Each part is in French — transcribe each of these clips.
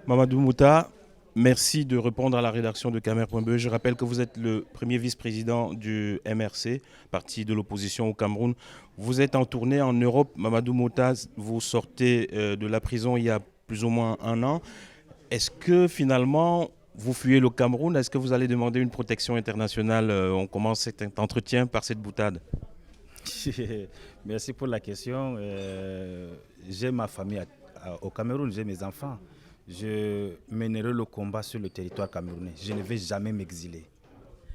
Mamadou Mouta, merci de répondre à la rédaction de Camer.be. Je rappelle que vous êtes le premier vice-président du MRC, parti de l'opposition au Cameroun. Vous êtes en tournée en Europe. Mamadou Mouta, vous sortez de la prison il y a plus ou moins un an. Est-ce que finalement, vous fuyez le Cameroun? Est-ce que vous allez demander une protection internationale? On commence cet entretien par cette boutade. Merci pour la question. J'ai ma famille au Cameroun, j'ai mes enfants. Je mènerai le combat sur le territoire camerounais. Je ne vais jamais m'exiler.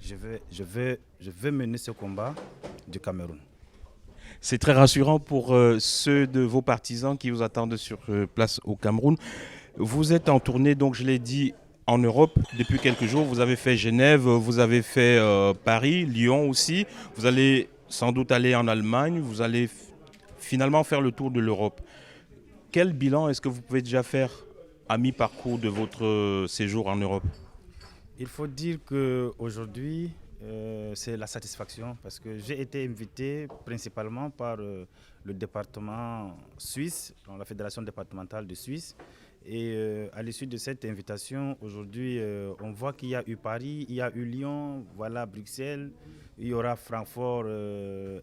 Je vais mener ce combat du Cameroun. C'est très rassurant pour ceux de vos partisans qui vous attendent sur place au Cameroun. Vous êtes en tournée, donc je l'ai dit, en Europe depuis quelques jours. Vous avez fait Genève, vous avez fait Paris, Lyon aussi. Vous allez sans doute aller en Allemagne. Vous allez finalement faire le tour de l'Europe. Quel bilan est-ce que vous pouvez déjà faire à mi-parcours de votre séjour en Europe? Il faut dire qu'aujourd'hui, c'est la satisfaction parce que j'ai été invité principalement par le département suisse, la fédération départementale de Suisse. Et à l'issue de cette invitation, aujourd'hui, on voit qu'il y a eu Paris, il y a eu Lyon, voilà Bruxelles, il y aura Francfort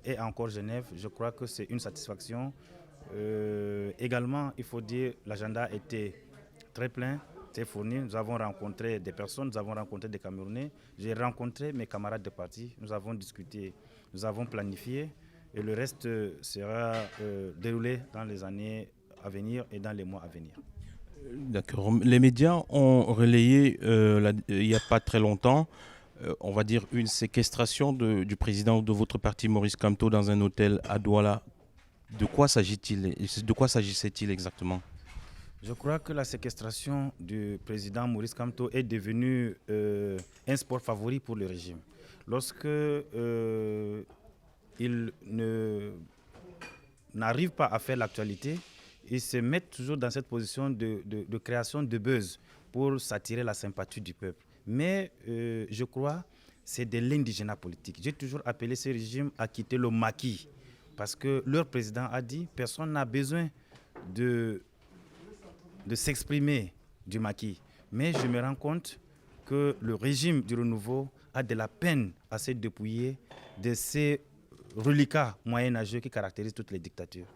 et encore Genève. Je crois que c'est une satisfaction. Également, il faut dire, l'agenda était très plein, très fourni. Nous avons rencontré des personnes, nous avons rencontré des Camerounais. J'ai rencontré mes camarades de parti, nous avons discuté, nous avons planifié et le reste sera déroulé dans les années à venir et dans les mois à venir. D'accord. Les médias ont relayé il n'y a pas très longtemps, on va dire une séquestration du président de votre parti, Maurice Kamto, dans un hôtel à Douala. De quoi s'agit-il? De quoi s'agissait-il exactement? Je crois que la séquestration du président Maurice Kamto est devenue un sport favori pour le régime. Lorsque il n'arrive pas à faire l'actualité, ils se mettent toujours dans cette position de création de buzz pour s'attirer la sympathie du peuple. Mais je crois que c'est de l'indigénat politique. J'ai toujours appelé ce régime à quitter le maquis parce que leur président a dit personne n'a besoin de s'exprimer du maquis. Mais je me rends compte que le régime du renouveau a de la peine à se dépouiller de ces reliquats moyenâgeux qui caractérisent toutes les dictatures.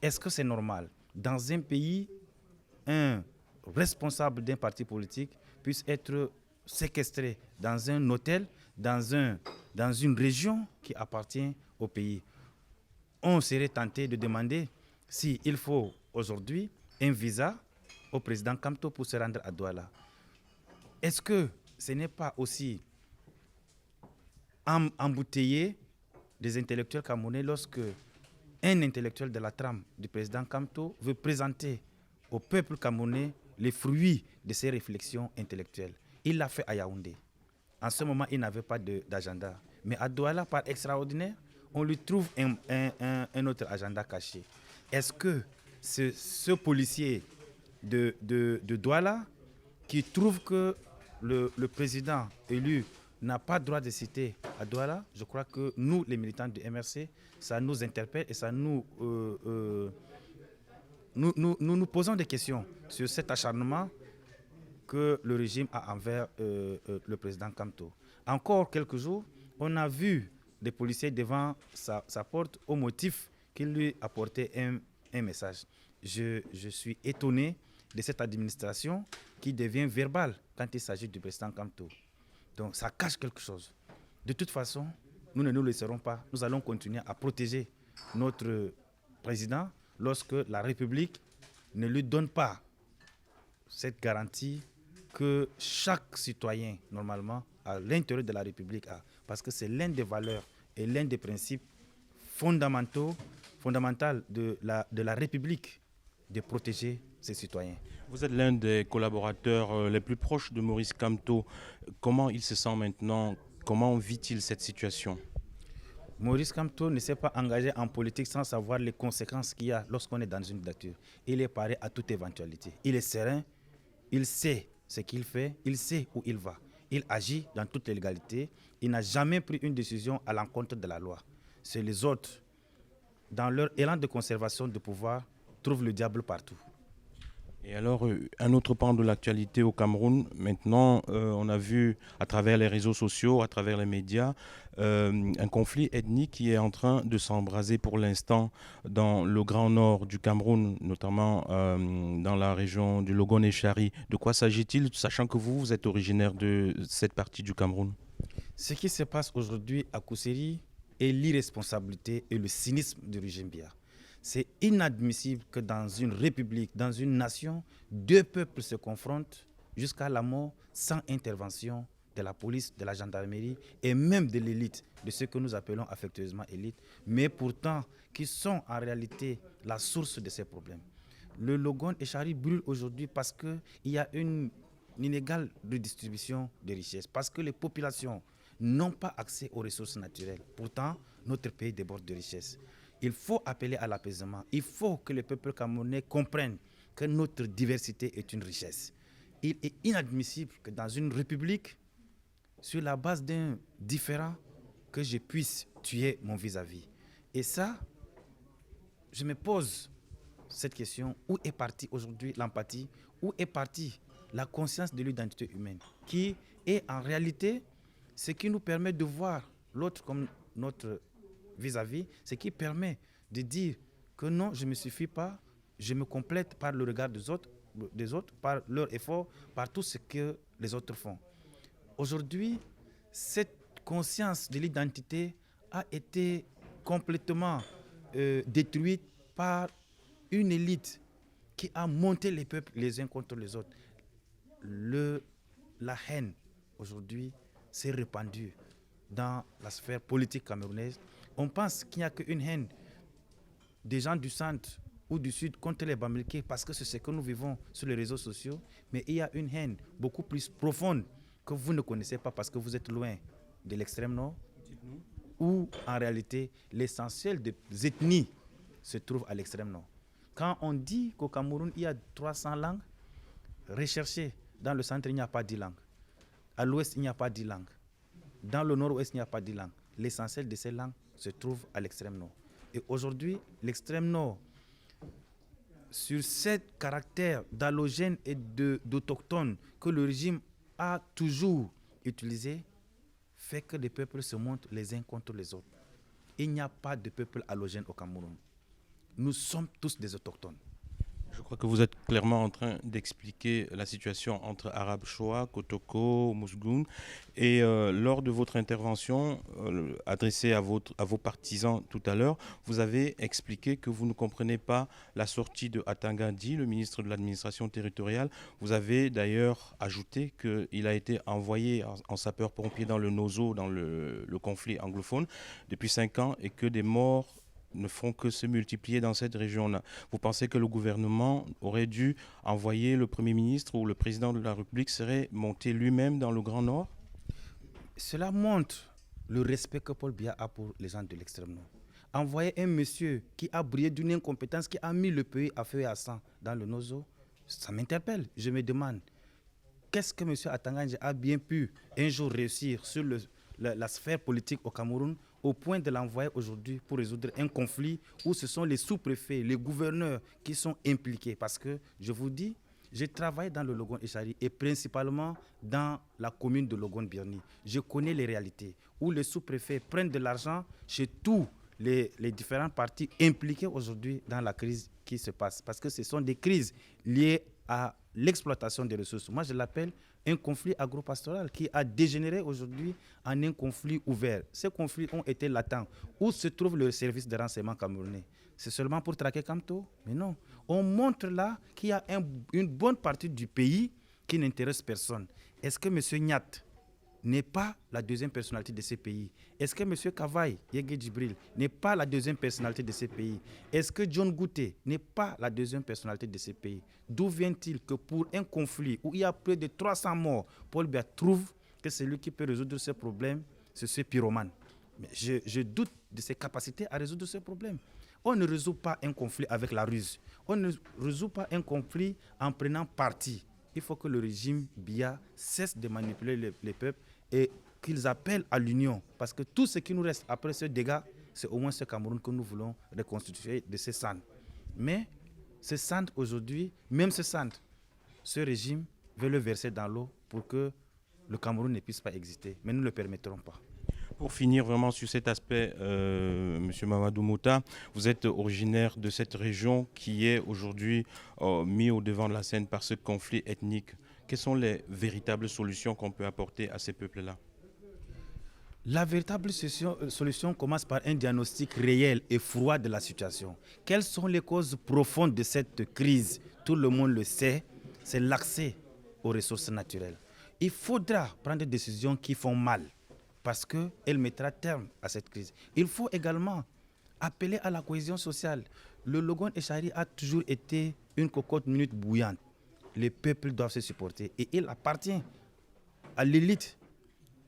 Est-ce que c'est normal dans un pays, un responsable d'un parti politique puisse être séquestré dans un hôtel, dans une région qui appartient au pays? On serait tenté de demander s'il faut aujourd'hui un visa au président Kamto pour se rendre à Douala. Est-ce que ce n'est pas aussi embouteiller des intellectuels camerounais lorsque un intellectuel de la trame du président Kamto veut présenter au peuple camerounais les fruits de ses réflexions intellectuelles? Il l'a fait à Yaoundé. En ce moment, il n'avait pas d'agenda. Mais à Douala, par extraordinaire, on lui trouve un autre agenda caché. Est-ce que ce policier de Douala qui trouve que le président élu n'a pas droit de citer à Douala, je crois que nous, les militants du MRC, ça nous interpelle et ça nous posons des questions sur cet acharnement que le régime a envers le président Kamto. Encore quelques jours, on a vu des policiers devant sa porte au motif qu'il lui apportait un message. Je suis étonné de cette administration qui devient verbale quand il s'agit du président Kamto. Donc ça cache quelque chose. De toute façon, nous ne nous laisserons pas. Nous allons continuer à protéger notre président lorsque la République ne lui donne pas cette garantie que chaque citoyen, normalement, à l'intérieur de la République a. Parce que c'est l'un des valeurs et l'un des principes fondamentaux de la République de protéger ses citoyens. Vous êtes l'un des collaborateurs les plus proches de Maurice Kamto. Comment il se sent maintenant? Comment vit-il cette situation? Maurice Kamto ne s'est pas engagé en politique sans savoir les conséquences qu'il y a lorsqu'on est dans une dictature. Il est paré à toute éventualité. Il est serein, il sait ce qu'il fait, il sait où il va. Il agit dans toute légalité. Il n'a jamais pris une décision à l'encontre de la loi. C'est les autres, dans leur élan de conservation de pouvoir, trouvent le diable partout. Et alors, un autre pan de l'actualité au Cameroun, maintenant, on a vu à travers les réseaux sociaux, à travers les médias, un conflit ethnique qui est en train de s'embraser pour l'instant dans le grand nord du Cameroun, notamment dans la région du Logone-Chari. De quoi s'agit-il, sachant que vous êtes originaire de cette partie du Cameroun? Ce qui se passe aujourd'hui à Kousseri est l'irresponsabilité et le cynisme du régime Biya. C'est inadmissible que dans une république, dans une nation, deux peuples se confrontent jusqu'à la mort sans intervention de la police, de la gendarmerie et même de l'élite, de ce que nous appelons affectueusement élite, mais pourtant qui sont en réalité la source de ces problèmes. Le Logon et Chari brûle aujourd'hui parce qu'il y a une inégale redistribution des richesses, parce que les populations n'ont pas accès aux ressources naturelles. Pourtant, notre pays déborde de richesses. Il faut appeler à l'apaisement. Il faut que le peuple camerounais comprenne que notre diversité est une richesse. Il est inadmissible que dans une république, sur la base d'un différend, que je puisse tuer mon vis-à-vis. Et ça, je me pose cette question, où est partie aujourd'hui l'empathie? Où est partie la conscience de l'identité humaine? Qui est en réalité ce qui nous permet de voir l'autre comme notre vis-à-vis, ce qui permet de dire que non, je ne me suffis pas, je me complète par le regard des autres, par leur effort, par tout ce que les autres font. Aujourd'hui, cette conscience de l'identité a été complètement détruite par une élite qui a monté les peuples les uns contre les autres. La haine, aujourd'hui, s'est répandue dans la sphère politique camerounaise. On pense qu'il n'y a qu'une haine des gens du centre ou du sud contre les Bamileke parce que c'est ce que nous vivons sur les réseaux sociaux, mais il y a une haine beaucoup plus profonde que vous ne connaissez pas parce que vous êtes loin de l'extrême nord, où en réalité l'essentiel des ethnies se trouve à l'extrême nord. Quand on dit qu'au Cameroun, il y a 300 langues, recherchez, dans le centre, il n'y a pas 10 langues. À l'ouest, il n'y a pas 10 langues. Dans le nord-ouest, il n'y a pas 10 langues. L'essentiel de ces langues se trouve à l'extrême nord. Et aujourd'hui, l'extrême nord, sur ce caractère d'allogène et d'autochtone que le régime a toujours utilisé, fait que les peuples se montrent les uns contre les autres. Il n'y a pas de peuple allogène au Cameroun. Nous sommes tous des autochtones. Je crois que vous êtes clairement en train d'expliquer la situation entre Arab Shoa, Kotoko, Mousgoum. Et lors de votre intervention adressée à vos partisans tout à l'heure, vous avez expliqué que vous ne comprenez pas la sortie de Atangandi, le ministre de l'administration territoriale. Vous avez d'ailleurs ajouté qu'il a été envoyé en sapeur-pompier dans le Nozo, dans le conflit anglophone, depuis 5 ans et que des morts ne font que se multiplier dans cette région-là. Vous pensez que le gouvernement aurait dû envoyer le Premier ministre ou le président de la République serait monté lui-même dans le Grand Nord? Cela montre le respect que Paul Biya a pour les gens de l'extrême nord. Envoyer un monsieur qui a brillé d'une incompétence, qui a mis le pays à feu et à sang dans le Nozo, ça m'interpelle. Je me demande, qu'est-ce que M. Atangandi a bien pu un jour réussir sur la sphère politique au Cameroun au point de l'envoyer aujourd'hui pour résoudre un conflit où ce sont les sous-préfets, les gouverneurs qui sont impliqués. Parce que, je vous dis, j'ai travaillé dans le Logon Echari et principalement dans la commune de Logon-Birni. Je connais les réalités où les sous-préfets prennent de l'argent chez tous les différents partis impliqués aujourd'hui dans la crise qui se passe. Parce que ce sont des crises liées à l'exploitation des ressources. Moi, je l'appelle un conflit agropastoral qui a dégénéré aujourd'hui en un conflit ouvert. Ces conflits ont été latents. Où se trouve le service de renseignement camerounais? C'est seulement pour traquer Kamto? Mais non. On montre là qu'il y a une bonne partie du pays qui n'intéresse personne. Est-ce que M. Nyat n'est pas la deuxième personnalité de ce pays? Est-ce que M. Kavaï, Yege Djibril, n'est pas la deuxième personnalité de ce pays? Est-ce que John Gouté n'est pas la deuxième personnalité de ce pays? D'où vient-il que pour un conflit où il y a plus de 300 morts, Paul Biya trouve que celui qui peut résoudre ce problème, c'est ce pyromane? Mais je doute de ses capacités à résoudre ce problème. On ne résout pas un conflit avec la ruse. On ne résout pas un conflit en prenant parti. Il faut que le régime Biya cesse de manipuler les peuples et qu'ils appellent à l'union. Parce que tout ce qui nous reste après ce dégât, c'est au moins ce Cameroun que nous voulons reconstituer de ces cendres. Mais ce centre aujourd'hui, même ce centre, ce régime veut le verser dans l'eau pour que le Cameroun ne puisse pas exister. Mais nous ne le permettrons pas. Pour finir vraiment sur cet aspect, Monsieur Mamadou Mouta, vous êtes originaire de cette région qui est aujourd'hui mis au devant de la scène par ce conflit ethnique. Quelles sont les véritables solutions qu'on peut apporter à ces peuples-là? La véritable solution commence par un diagnostic réel et froid de la situation. Quelles sont les causes profondes de cette crise? Tout le monde le sait, c'est l'accès aux ressources naturelles. Il faudra prendre des décisions qui font mal parce qu'elles mettront terme à cette crise. Il faut également appeler à la cohésion sociale. Le Logon Echari a toujours été une cocotte minute bouillante. Les peuples doivent se supporter et il appartient à l'élite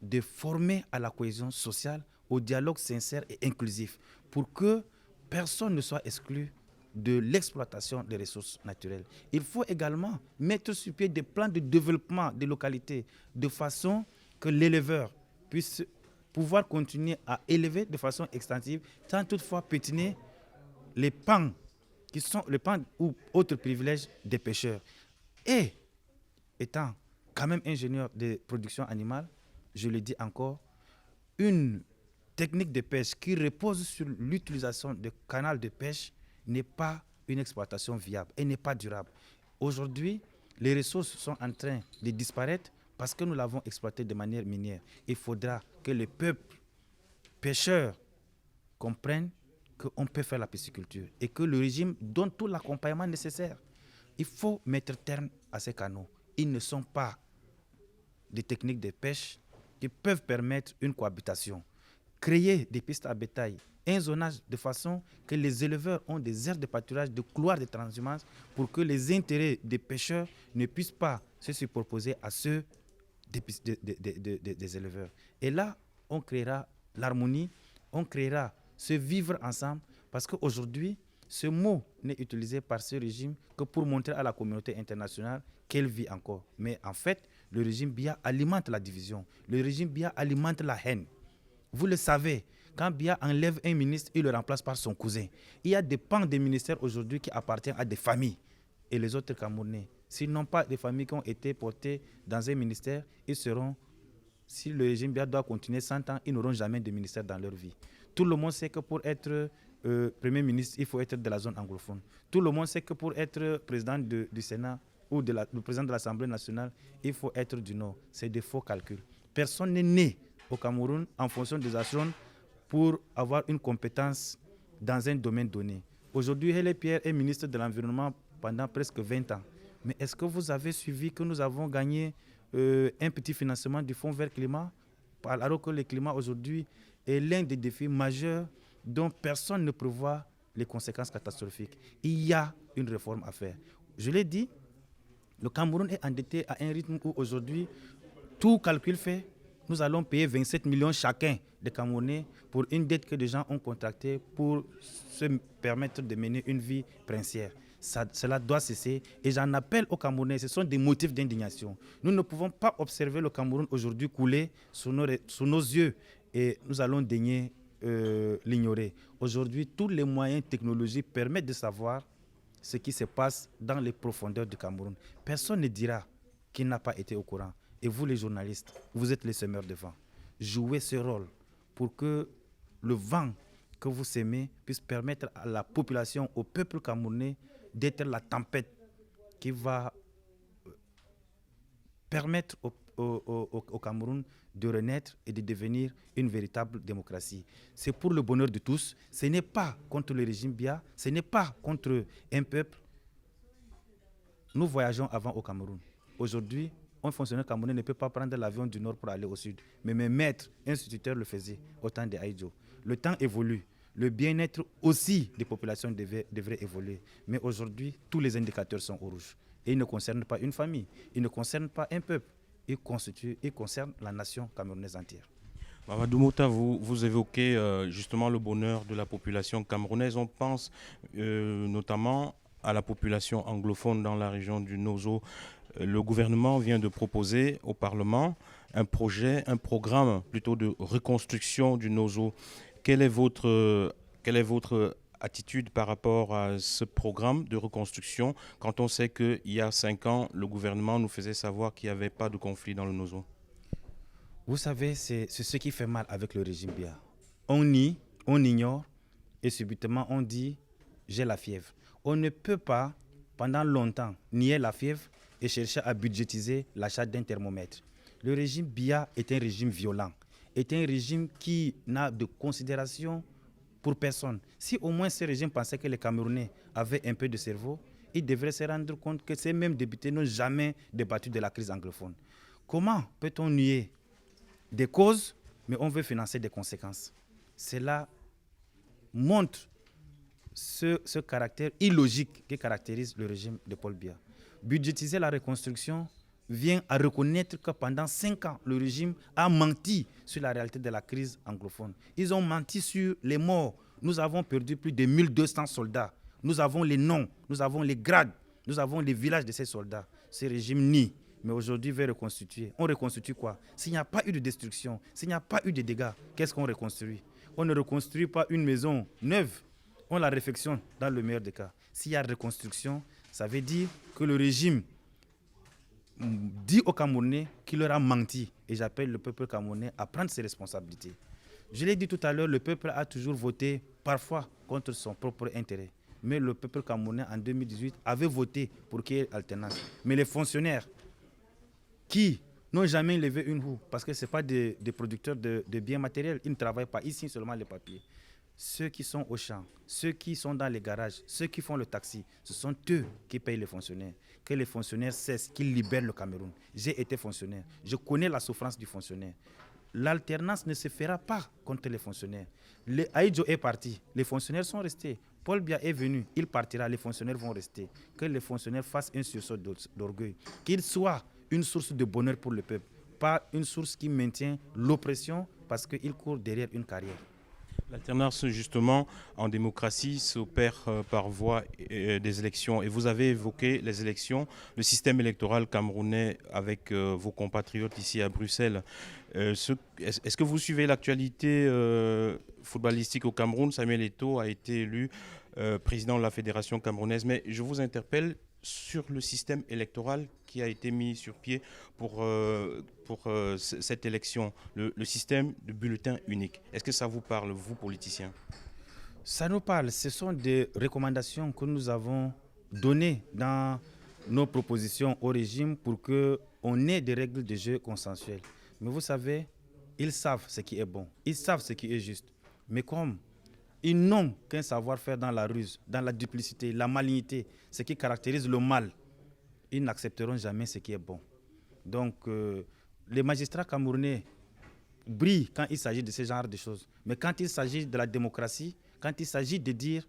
de former à la cohésion sociale, au dialogue sincère et inclusif pour que personne ne soit exclu de l'exploitation des ressources naturelles. Il faut également mettre sur pied des plans de développement des localités de façon que l'éleveur puisse pouvoir continuer à élever de façon extensive sans toutefois pétiner les pans qui sont les pans ou autres privilèges des pêcheurs. Et étant quand même ingénieur de production animale, je le dis encore, une technique de pêche qui repose sur l'utilisation de canaux de pêche n'est pas une exploitation viable et n'est pas durable. Aujourd'hui, les ressources sont en train de disparaître parce que nous l'avons exploité de manière minière. Il faudra que les peuples pêcheurs comprennent qu'on peut faire la pisciculture et que le régime donne tout l'accompagnement nécessaire. Il faut mettre terme à ces canaux. Ils ne sont pas des techniques de pêche qui peuvent permettre une cohabitation. Créer des pistes à bétail, un zonage de façon que les éleveurs ont des aires de pâturage, de couloirs de transhumance pour que les intérêts des pêcheurs ne puissent pas se superposer à ceux des éleveurs. Et là, on créera l'harmonie, on créera ce vivre ensemble parce qu'aujourd'hui, ce mot n'est utilisé par ce régime que pour montrer à la communauté internationale qu'elle vit encore. Mais en fait, le régime Biya alimente la division. Le régime Biya alimente la haine. Vous le savez, quand Biya enlève un ministre, il le remplace par son cousin. Il y a des pans des ministères aujourd'hui qui appartiennent à des familles. Et les autres Camerounais, s'ils n'ont pas des familles qui ont été portées dans un ministère, ils seront, si le régime Biya doit continuer 100 ans, ils n'auront jamais de ministère dans leur vie. Tout le monde sait que pour être Premier ministre, il faut être de la zone anglophone. Tout le monde sait que pour être président du Sénat ou le président de l'Assemblée nationale, il faut être du Nord. C'est des faux calculs. Personne n'est né au Cameroun en fonction des zones pour avoir une compétence dans un domaine donné. Aujourd'hui, Hélé Pierre est ministre de l'Environnement pendant presque 20 ans. Mais est-ce que vous avez suivi que nous avons gagné un petit financement du Fonds vert climat, alors que le climat aujourd'hui est l'un des défis majeurs dont personne ne prévoit les conséquences catastrophiques. Il y a une réforme à faire. Je l'ai dit, le Cameroun est endetté à un rythme où aujourd'hui, tout calcul fait, nous allons payer 27 millions chacun de Camerounais pour une dette que des gens ont contractée pour se permettre de mener une vie princière. Cela doit cesser et j'en appelle aux Camerounais, ce sont des motifs d'indignation. Nous ne pouvons pas observer le Cameroun aujourd'hui couler sous nos yeux et nous allons daigner l'ignorer. Aujourd'hui, tous les moyens technologiques permettent de savoir ce qui se passe dans les profondeurs du Cameroun. Personne ne dira qu'il n'a pas été au courant. Et vous, les journalistes, vous êtes les semeurs de vent. Jouez ce rôle pour que le vent que vous semez puisse permettre à la population, au peuple camerounais, d'être la tempête qui va permettre au Cameroun de renaître et de devenir une véritable démocratie. C'est pour le bonheur de tous. Ce n'est pas contre le régime Biya, ce n'est pas contre un peuple. Nous voyageons avant au Cameroun. Aujourd'hui, un fonctionnaire camerounais ne peut pas prendre l'avion du nord pour aller au sud. Mais mes maîtres, instituteurs le faisaient au temps de Aïdjo. Le temps évolue. Le bien-être aussi des populations devrait évoluer. Mais aujourd'hui, tous les indicateurs sont au rouge. Et ils ne concernent pas une famille, ils ne concernent pas un peuple. Ils concernent la nation camerounaise entière. Mamadou Mouta, vous évoquez justement le bonheur de la population camerounaise. On pense notamment à la population anglophone dans la région du Nozo. Le gouvernement vient de proposer au Parlement un programme plutôt de reconstruction du Nozo. Quelle est votre attitude par rapport à ce programme de reconstruction quand on sait qu'il y a 5 ans, le gouvernement nous faisait savoir qu'il n'y avait pas de conflit dans le Nozo? Vous savez, c'est ce qui fait mal avec le régime Biya. On nie, on ignore et subitement on dit j'ai la fièvre. On ne peut pas pendant longtemps nier la fièvre et chercher à budgétiser l'achat d'un thermomètre. Le régime Biya est un régime violent, est un régime qui n'a de considération pour personne. Si au moins ce régime pensait que les Camerounais avaient un peu de cerveau, ils devraient se rendre compte que ces mêmes députés n'ont jamais débattu de la crise anglophone. Comment peut-on nier des causes, mais on veut financer des conséquences? Cela montre ce caractère illogique qui caractérise le régime de Paul Biya. Budgétiser la reconstruction vient à reconnaître que pendant 5 ans, le régime a menti sur la réalité de la crise anglophone. Ils ont menti sur les morts. Nous avons perdu plus de 1200 soldats. Nous avons les noms, nous avons les grades, nous avons les villages de ces soldats. Ce régime nie. Mais aujourd'hui, veut reconstituer. On reconstitue quoi? S'il n'y a pas eu de destruction, s'il n'y a pas eu de dégâts, qu'est-ce qu'on reconstruit? On ne reconstruit pas une maison neuve. On la réfectionne dans le meilleur des cas. S'il y a reconstruction, ça veut dire que le régime dit aux Camerounais qu'il leur a menti. Et j'appelle le peuple camerounais à prendre ses responsabilités. Je l'ai dit tout à l'heure, le peuple a toujours voté parfois contre son propre intérêt. Mais le peuple camerounais en 2018 avait voté pour qu'il y ait alternance. Mais les fonctionnaires qui n'ont jamais levé une roue, parce que ce n'est pas des producteurs de biens matériels, ils ne travaillent pas, ils signent seulement les papiers. Ceux qui sont au champ, ceux qui sont dans les garages, ceux qui font le taxi, ce sont eux qui payent les fonctionnaires. Que les fonctionnaires cessent, qu'ils libèrent le Cameroun. J'ai été fonctionnaire, je connais la souffrance du fonctionnaire. L'alternance ne se fera pas contre les fonctionnaires. Aïdjo est parti, les fonctionnaires sont restés. Paul Biya est venu, il partira, les fonctionnaires vont rester. Que les fonctionnaires fassent un sursaut d'orgueil, qu'ils soient une source de bonheur pour le peuple, pas une source qui maintient l'oppression parce qu'ils courent derrière une carrière. L'alternance, justement, en démocratie, s'opère par voie des élections. Et vous avez évoqué les élections, le système électoral camerounais avec vos compatriotes ici à Bruxelles. Est-ce que vous suivez l'actualité footballistique au Cameroun? Samuel Eto'o a été élu président de la Fédération camerounaise. Mais je vous interpelle sur le système électoral qui a été mis sur pied pour cette élection, le système de bulletin unique. Est-ce que ça vous parle, vous, politiciens? Ça nous parle. Ce sont des recommandations que nous avons données dans nos propositions au régime pour qu'on ait des règles de jeu consensuelles. Mais vous savez, ils savent ce qui est bon, ils savent ce qui est juste. Mais comme ils n'ont qu'un savoir-faire dans la ruse, dans la duplicité, la malignité, ce qui caractérise le mal, ils n'accepteront jamais ce qui est bon. Donc, les magistrats camerounais brillent quand il s'agit de ce genre de choses. Mais quand il s'agit de la démocratie, quand il s'agit de dire,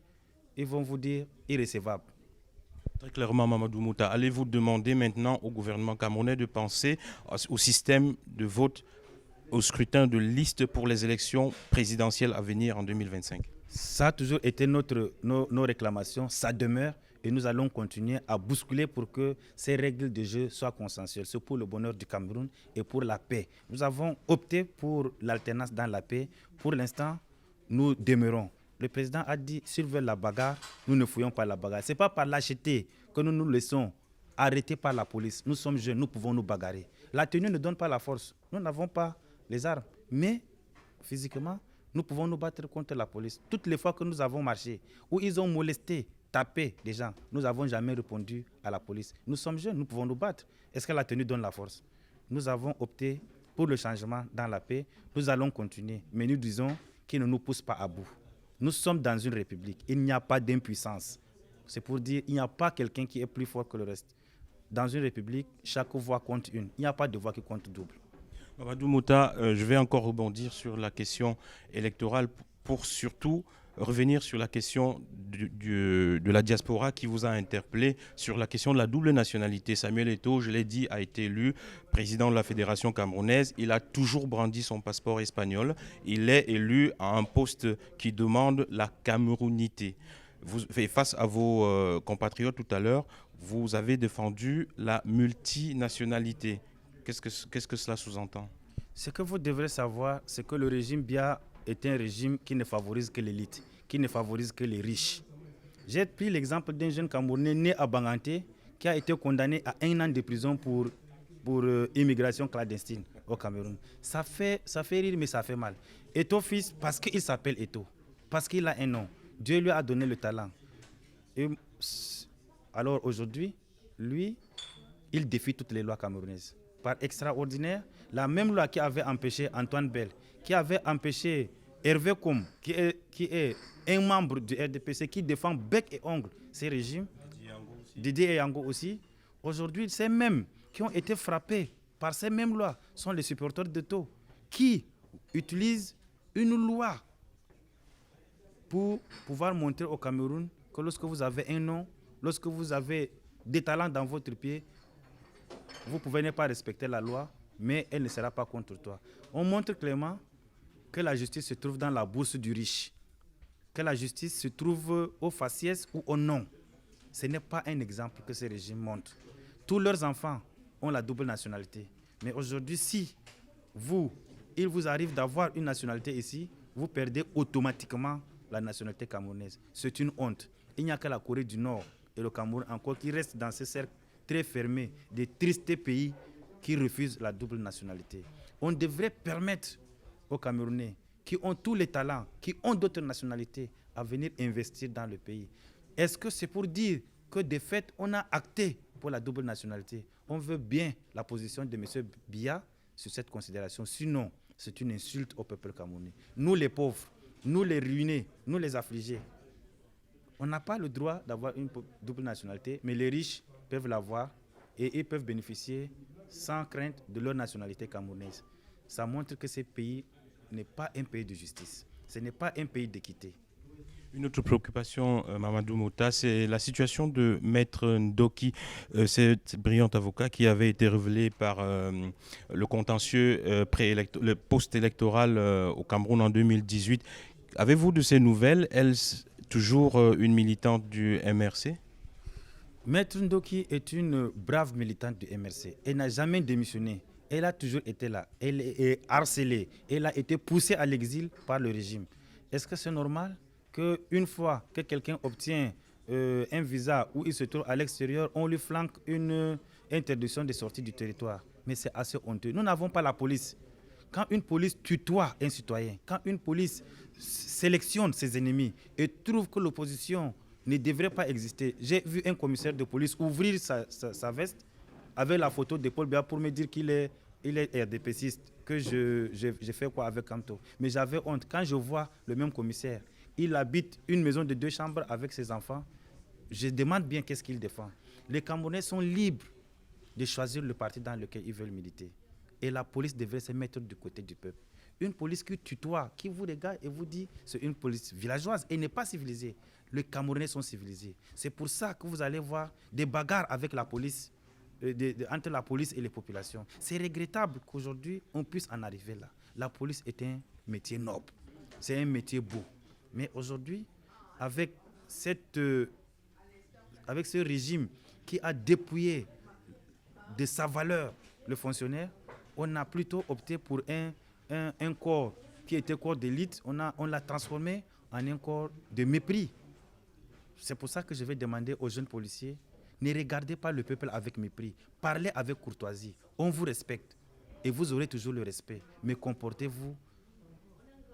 ils vont vous dire irrécevable. Très clairement, Mamadou Mouta, allez-vous demander maintenant au gouvernement camerounais de penser au système de vote, au scrutin de liste pour les élections présidentielles à venir en 2025? Ça a toujours été nos réclamations, ça demeure et nous allons continuer à bousculer pour que ces règles de jeu soient consensuelles. C'est pour le bonheur du Cameroun et pour la paix. Nous avons opté pour l'alternance dans la paix. Pour l'instant, nous demeurons. Le président a dit, s'ils veulent la bagarre, nous ne fouillons pas la bagarre. Ce n'est pas par lâcheté que nous nous laissons arrêter par la police. Nous sommes jeunes, nous pouvons nous bagarrer. La tenue ne donne pas la force. Nous n'avons pas les armes. Mais physiquement, nous pouvons nous battre contre la police. Toutes les fois que nous avons marché, où ils ont molesté, tapé des gens, nous n'avons jamais répondu à la police. Nous sommes jeunes, nous pouvons nous battre. Est-ce que la tenue donne la force? Nous avons opté pour le changement dans la paix. Nous allons continuer, mais nous disons qu'il ne nous pousse pas à bout. Nous sommes dans une république. Il n'y a pas d'impuissance. C'est pour dire qu'il n'y a pas quelqu'un qui est plus fort que le reste. Dans une république, chaque voix compte une. Il n'y a pas de voix qui compte double. Mamadou Mouta, je vais encore rebondir sur la question électorale pour surtout revenir sur la question de la diaspora qui vous a interpellé sur la question de la double nationalité. Samuel Eto'o, je l'ai dit, a été élu président de la Fédération camerounaise. Il a toujours brandi son passeport espagnol. Il est élu à un poste qui demande la camerounité. Face à vos compatriotes tout à l'heure, vous avez défendu la multinationalité. Qu'est-ce que cela sous-entend? Ce que vous devrez savoir, c'est que le régime Biya est un régime qui ne favorise que l'élite, qui ne favorise que les riches. J'ai pris l'exemple d'un jeune Camerounais né à Banganté qui a été condamné à 1 an de prison pour immigration clandestine au Cameroun. Ça fait rire, mais ça fait mal. Eto fils, parce qu'il s'appelle Eto, parce qu'il a un nom. Dieu lui a donné le talent. Et alors aujourd'hui, lui, il défie toutes les lois camerounaises. Par extraordinaire, la même loi qui avait empêché Antoine Bell, qui avait empêché Hervé Koum, qui est un membre du RDPC, qui défend bec et ongle ces régimes, Didier Yango aussi, aujourd'hui, ces mêmes qui ont été frappés par ces mêmes lois sont les supporters de taux qui utilisent une loi pour pouvoir montrer au Cameroun que lorsque vous avez un nom, lorsque vous avez des talents dans votre pied, vous pouvez ne pas respecter la loi, mais elle ne sera pas contre toi. On montre clairement que la justice se trouve dans la bourse du riche, que la justice se trouve au faciès ou au nom. Ce n'est pas un exemple que ces régimes montrent. Tous leurs enfants ont la double nationalité. Mais aujourd'hui, si il vous arrive d'avoir une nationalité ici, vous perdez automatiquement la nationalité camerounaise. C'est une honte. Il n'y a que la Corée du Nord et le Cameroun encore qui restent dans ce cercle très fermé des tristes pays qui refusent la double nationalité. On devrait permettre aux Camerounais qui ont tous les talents, qui ont d'autres nationalités, à venir investir dans le pays. Est-ce que c'est pour dire que de fait, on a acté pour la double nationalité? On veut bien la position de M. Biya sur cette considération. Sinon, c'est une insulte au peuple camerounais. Nous les pauvres, nous les ruinés, nous les affligés, on n'a pas le droit d'avoir une double nationalité, mais les riches peuvent l'avoir et ils peuvent bénéficier sans crainte de leur nationalité camerounaise. Ça montre que ce pays n'est pas un pays de justice. Ce n'est pas un pays d'équité. Une autre préoccupation, Mamadou Mouta, c'est la situation de Maître Ndoki, cet brillant avocat qui avait été révélé par le contentieux le post-électoral au Cameroun en 2018. Avez-vous de ces nouvelles? Elle, toujours une militante du MRC? Maître Ndoki est une brave militante du MRC. Elle n'a jamais démissionné. Elle a toujours été là. Elle est harcelée. Elle a été poussée à l'exil par le régime. Est-ce que c'est normal qu'une fois que quelqu'un obtient un visa où il se trouve à l'extérieur, on lui flanque une interdiction de sortie du territoire? Mais c'est assez honteux. Nous n'avons pas la police. Quand une police tutoie un citoyen, quand une police sélectionne ses ennemis et trouve que l'opposition ne devrait pas exister, j'ai vu un commissaire de police ouvrir sa veste avec la photo de Paul Biya pour me dire qu'il est RDPCiste, que j'ai fait quoi avec Kamto. Mais j'avais honte. Quand je vois le même commissaire, il habite une maison de 2 chambres avec ses enfants, je demande bien qu'est-ce qu'il défend. Les Camerounais sont libres de choisir le parti dans lequel ils veulent militer. Et la police devrait se mettre du côté du peuple. Une police qui tutoie, qui vous regarde et vous dit c'est une police villageoise et n'est pas civilisée. Les Camerounais sont civilisés. C'est pour ça que vous allez voir des bagarres avec la police, entre la police et les populations. C'est regrettable qu'aujourd'hui on puisse en arriver là. La police est un métier noble, c'est un métier beau. Mais aujourd'hui, avec ce régime qui a dépouillé de sa valeur le fonctionnaire, on a plutôt opté pour un corps qui était corps d'élite, on l'a transformé en un corps de mépris. C'est pour ça que je vais demander aux jeunes policiers, ne regardez pas le peuple avec mépris, parlez avec courtoisie, on vous respecte et vous aurez toujours le respect, mais comportez-vous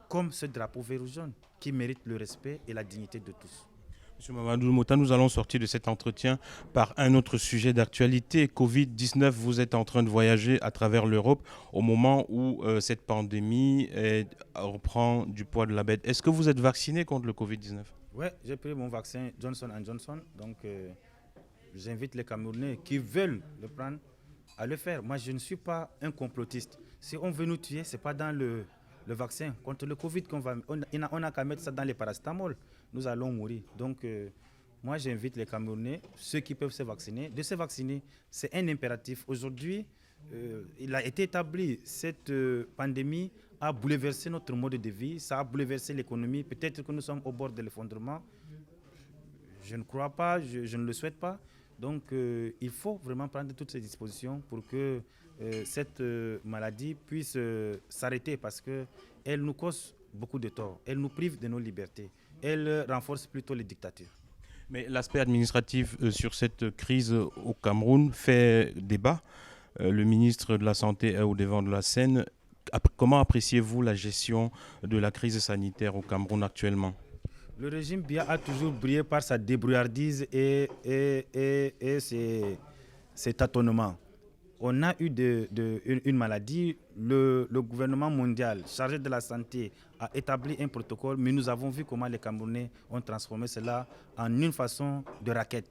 comme ce drapeau vert ou jaune qui mérite le respect et la dignité de tous. Monsieur Mamadou Mouta, nous allons sortir de cet entretien par un autre sujet d'actualité. Covid-19, vous êtes en train de voyager à travers l'Europe au moment où cette pandémie reprend du poids de la bête. Est-ce que vous êtes vacciné contre le Covid-19? Oui, j'ai pris mon vaccin Johnson & Johnson. Donc, j'invite les Camerounais qui veulent le prendre à le faire. Moi, je ne suis pas un complotiste. Si on veut nous tuer, ce n'est pas dans le vaccin contre le Covid qu'on va... On n'a qu'à mettre ça dans les paracétamol. Nous allons mourir. Donc, moi, j'invite les Camerounais, ceux qui peuvent se vacciner, de se vacciner. C'est un impératif. Aujourd'hui, il a été établi, cette pandémie a bouleversé notre mode de vie, ça a bouleversé l'économie. Peut-être que nous sommes au bord de l'effondrement. Je ne crois pas, je ne le souhaite pas. Donc, il faut vraiment prendre toutes ces dispositions pour que cette maladie puisse s'arrêter parce qu'elle nous cause beaucoup de tort. Elle nous prive de nos libertés. elle renforce plutôt les dictatures. Mais l'aspect administratif sur cette crise au Cameroun fait débat. Le ministre de la Santé est au devant de la scène. Comment appréciez-vous la gestion de la crise sanitaire au Cameroun actuellement? Le régime Biya a toujours brillé par sa débrouillardise et ses tâtonnements. On a eu une maladie, le gouvernement mondial chargé de la santé a établi un protocole, mais nous avons vu comment les Camerounais ont transformé cela en une façon de raquette.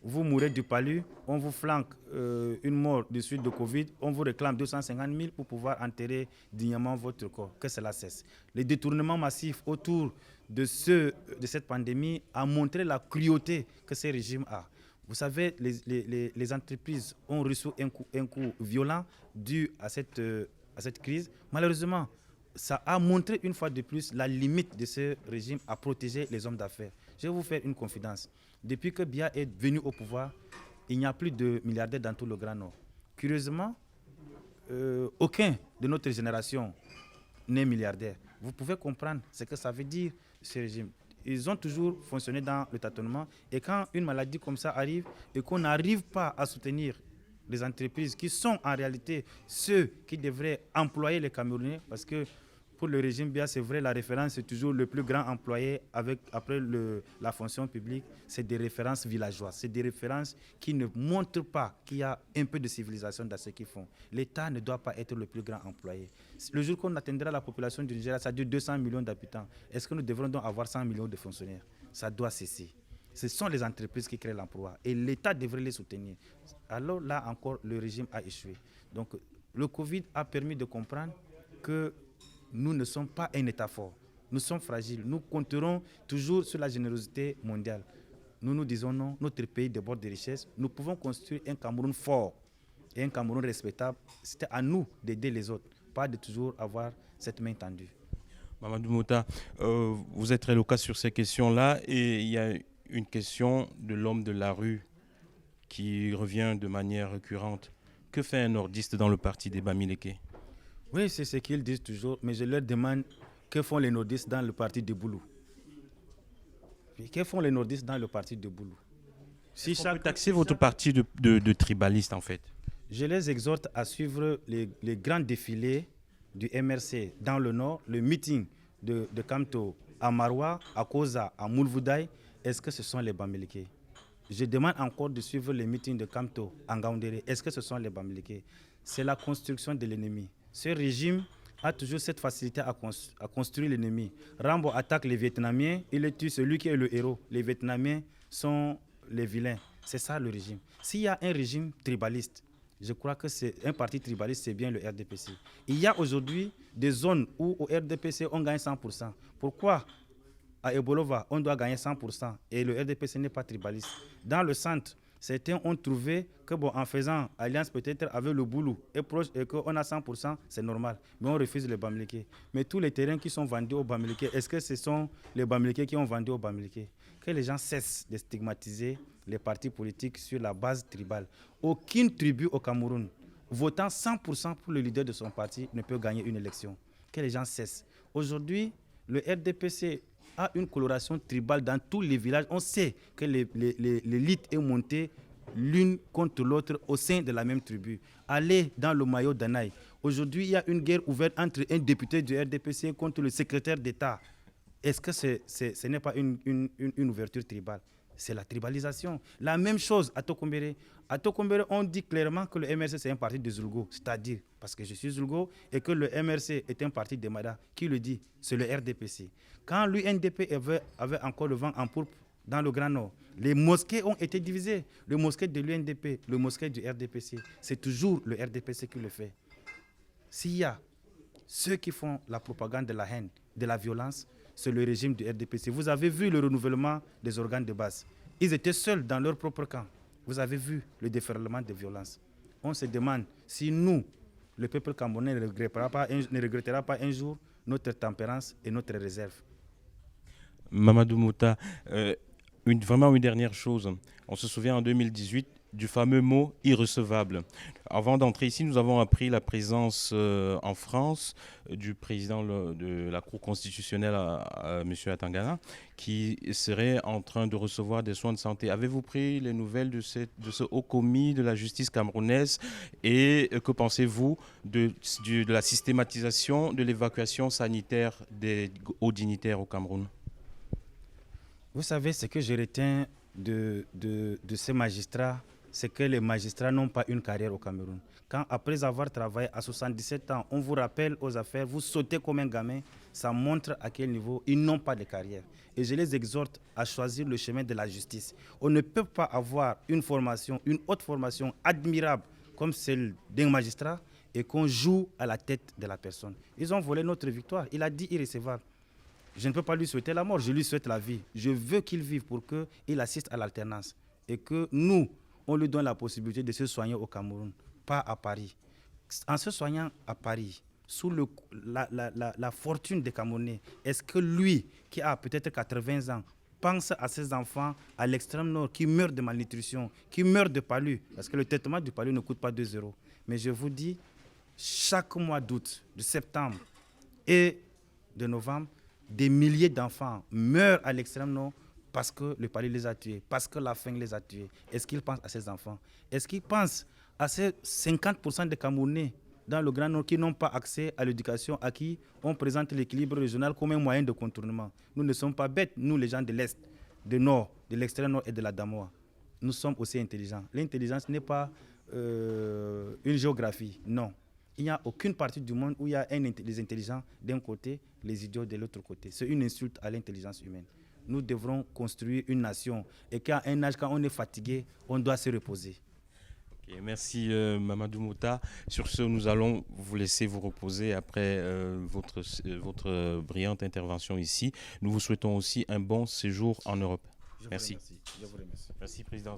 Vous mourrez du palu, on vous flanque une mort de suite de Covid, on vous réclame 250 000 pour pouvoir enterrer dignement votre corps. Que cela cesse. Les détournements massifs autour de cette pandémie a montré la cruauté que ce régime a. Vous savez, les entreprises ont reçu un coup violent dû à cette crise. Malheureusement, ça a montré une fois de plus la limite de ce régime à protéger les hommes d'affaires. Je vais vous faire une confidence. Depuis que Biya est venu au pouvoir, il n'y a plus de milliardaires dans tout le Grand Nord. Curieusement, aucun de notre génération n'est milliardaire. Vous pouvez comprendre ce que ça veut dire, ce régime. Ils ont toujours fonctionné dans le tâtonnement. Et quand une maladie comme ça arrive et qu'on n'arrive pas à soutenir les entreprises qui sont en réalité ceux qui devraient employer les Camerounais, parce que pour le régime Biya, c'est vrai, la référence c'est toujours le plus grand employé après la fonction publique. C'est des références villageoises, c'est des références qui ne montrent pas qu'il y a un peu de civilisation dans ce qu'ils font. L'État ne doit pas être le plus grand employé. Le jour qu'on atteindra la population du Nigeria, ça dure 200 millions d'habitants. Est-ce que nous devrons donc avoir 100 millions de fonctionnaires? Ça doit cesser. Ce sont les entreprises qui créent l'emploi et l'État devrait les soutenir. Alors là encore, le régime a échoué. Donc le Covid a permis de comprendre que nous ne sommes pas un État fort. Nous sommes fragiles. Nous compterons toujours sur la générosité mondiale. Nous nous disons non, notre pays déborde de richesses. Nous pouvons construire un Cameroun fort et un Cameroun respectable. C'est à nous d'aider les autres, pas de toujours avoir cette main tendue. Mamadou Mouta, vous êtes très loquace sur ces questions-là et il y a une question de l'homme de la rue qui revient de manière récurrente. Que fait un nordiste dans le parti des Bamileke? Oui, c'est ce qu'ils disent toujours, mais je leur demande que font les nordistes dans le parti de Boulou. Que font les nordistes dans le parti de Boulou? Si on peut taxer votre parti de tribaliste en fait. Je les exhorte à suivre les grands défilés du MRC dans le nord, le meeting de Kamto à Maroua, à Koza, à Moulvoudaï. Est-ce que ce sont les Bamileke? Je demande encore de suivre les meetings de Kamto à Ngaoundéré. Est-ce que ce sont les Bamileke? C'est la construction de l'ennemi. Ce régime a toujours cette facilité à construire l'ennemi. Rambo attaque les Vietnamiens, il tue celui qui est le héros. Les Vietnamiens sont les vilains. C'est ça le régime. S'il y a un régime tribaliste, je crois que c'est un parti tribaliste, c'est bien le RDPC. Il y a aujourd'hui des zones où au RDPC on gagne 100%. Pourquoi à Ebolova on doit gagner 100% et le RDPC n'est pas tribaliste? Dans le centre, certains ont trouvé que en faisant alliance peut-être avec le Boulou et proche et qu'on a 100%, c'est normal. Mais on refuse les Bamileke. Mais tous les terrains qui sont vendus aux Bamileke, est-ce que ce sont les Bamileke qui ont vendu aux Bamileke? Que les gens cessent de stigmatiser les partis politiques sur la base tribale. Aucune tribu au Cameroun votant 100% pour le leader de son parti ne peut gagner une élection. Que les gens cessent. Aujourd'hui, le RDPC a une coloration tribale dans tous les villages. On sait que l'élite est montée l'une contre l'autre au sein de la même tribu. Allez dans le maillot d'Anaï. Aujourd'hui, il y a une guerre ouverte entre un député du RDPC contre le secrétaire d'État. Est-ce que ce n'est pas une ouverture tribale? C'est la tribalisation. La même chose à Tokombéré. À Tokombéré, on dit clairement que le MRC c'est un parti de Zulgo, c'est-à-dire parce que je suis Zulgo et que le MRC est un parti de Mada. Qui le dit? C'est le RDPC. Quand l'UNDP avait encore le vent en pourpre dans le Grand Nord, les mosquées ont été divisées. Le mosquée de l'UNDP, le mosquée du RDPC. C'est toujours le RDPC qui le fait. S'il y a ceux qui font la propagande de la haine, de la violence, c'est le régime du RDPC. Vous avez vu le renouvellement des organes de base. Ils étaient seuls dans leur propre camp. Vous avez vu le déferlement des violences. On se demande si nous, le peuple camerounais, ne regrettera pas un jour notre tempérance et notre réserve. Mamadou Mouta, vraiment une dernière chose. On se souvient en 2018, du fameux mot irrecevable. Avant d'entrer ici, nous avons appris la présence en France du président de la Cour constitutionnelle, M. Atangana, qui serait en train de recevoir des soins de santé. Avez-vous pris les nouvelles de ce haut commis de la justice camerounaise et que pensez-vous de la systématisation de l'évacuation sanitaire des hauts dignitaires au Cameroun? Vous savez, ce que je retiens de ces magistrats, c'est que les magistrats n'ont pas une carrière au Cameroun. Quand, après avoir travaillé à 77 ans, on vous rappelle aux affaires, vous sautez comme un gamin, ça montre à quel niveau ils n'ont pas de carrière. Et je les exhorte à choisir le chemin de la justice. On ne peut pas avoir une formation, une haute formation admirable comme celle d'un magistrat et qu'on joue à la tête de la personne. Ils ont volé notre victoire. Il a dit irrécevable. Je ne peux pas lui souhaiter la mort, je lui souhaite la vie. Je veux qu'il vive pour qu'il assiste à l'alternance. Et que nous, on lui donne la possibilité de se soigner au Cameroun, pas à Paris. En se soignant à Paris, sous la fortune des Camerounais, est-ce que lui, qui a peut-être 80 ans, pense à ses enfants à l'extrême nord qui meurent de malnutrition, qui meurent de palu? Parce que le traitement du palu ne coûte pas 2 euros. Mais je vous dis, chaque mois d'août, de septembre et de novembre, des milliers d'enfants meurent à l'extrême nord parce que le palu les a tués, parce que la faim les a tués. Est-ce qu'ils pensent à ces enfants? Est-ce qu'ils pensent à ces 50% de Camerounais dans le Grand Nord qui n'ont pas accès à l'éducation, à qui on présente l'équilibre régional comme un moyen de contournement? Nous ne sommes pas bêtes, nous les gens de l'Est, du Nord, de l'extrême Nord et de la Damoa. Nous sommes aussi intelligents. L'intelligence n'est pas une géographie, non. Il n'y a aucune partie du monde où il y a des intelligents d'un côté, les idiots de l'autre côté. C'est une insulte à l'intelligence humaine. Nous devrons construire une nation. Et qu'à un âge, quand on est fatigué, on doit se reposer. Okay, merci Mamadou Mouta. Sur ce, nous allons vous laisser vous reposer après votre brillante intervention ici. Nous vous souhaitons aussi un bon séjour en Europe. Merci. Je vous remercie. Merci, Président.